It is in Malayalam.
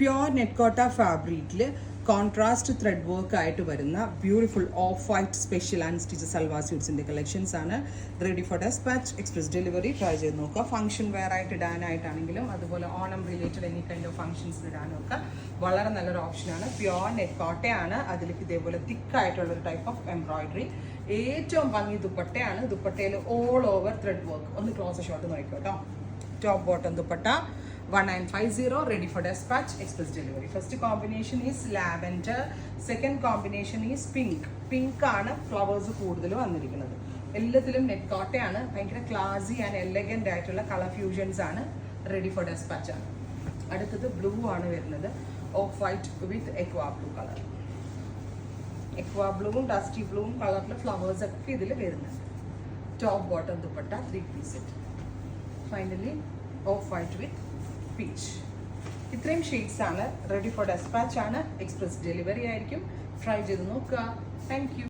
പ്യുവർ നെറ്റ്കോട്ട ഫാബ്രിക്കിൽ കോൺട്രാസ്റ്റ് ത്രെഡ് വർക്ക് ആയിട്ട് വരുന്ന beautiful off white special and stitch salwar സ്യൂട്ട്സിൻ്റെ കളക്ഷൻസ് ആണ്. Ready for dispatch, express delivery. Try ചെയ്ത് നോക്കുക. ഫംഗ്ഷൻ വെയർ ആയിട്ട് ഇടാനായിട്ടാണെങ്കിലും അതുപോലെ Onam related any kind of functions ഇടാനും ഒക്കെ വളരെ നല്ലൊരു ഓപ്ഷനാണ്. പ്യുവർ നെറ്റ്കോട്ടയാണ്, അതിലേക്ക് ഇതേപോലെ തിക്കായിട്ടുള്ളൊരു ടൈപ്പ് ഓഫ് എംബ്രോയിഡറി. ഏറ്റവും ഭംഗി ദുപ്പട്ടയാണ്. ദുപ്പട്ടയിൽ ഓൾ ഓവർ ത്രെഡ് വർക്ക്. ഒന്ന് ക്ലോസ് ഷോട്ട് നോക്കിക്കോട്ടോ. Top bottom dupatta 1950, ready for dispatch, express delivery. First combination is lavender, second combination is pink. Pink ആണ് ഫ്ലവേഴ്സ് കൂടുതൽ വന്നിരിക്കുന്നത്. എല്ലാത്തിലും നെറ്റ് കോട്ടയാണ്. ഭയങ്കര ക്ലാസി ആൻഡ് എലഗന്റ് ആയിട്ടുള്ള കളർ ഫ്യൂഷൻസ് ആണ്. റെഡി ഫോർ ഡെസ്പാച്ച് ആണ്. അടുത്തത് ബ്ലൂ ആണ് വരുന്നത്. Off white with aqua blue colour. Aqua ബ്ലൂവും ഡസ്റ്റി ബ്ലൂവും കളറിൽ ഫ്ലവേഴ്സ് ഒക്കെ ഇതിൽ വരുന്നത്. Top bottom dupatta 3 piece set. Finally off white with peach. ഇത്രയും ഷെയ്ഡ്സ് ആണ്. റെഡി ഫോർ ഡെസ്പാച്ച് ആണ്. എക്സ്പ്രസ് ഡെലിവറി ആയിരിക്കും. ട്രൈ ചെയ്ത് നോക്കുക. Thank U.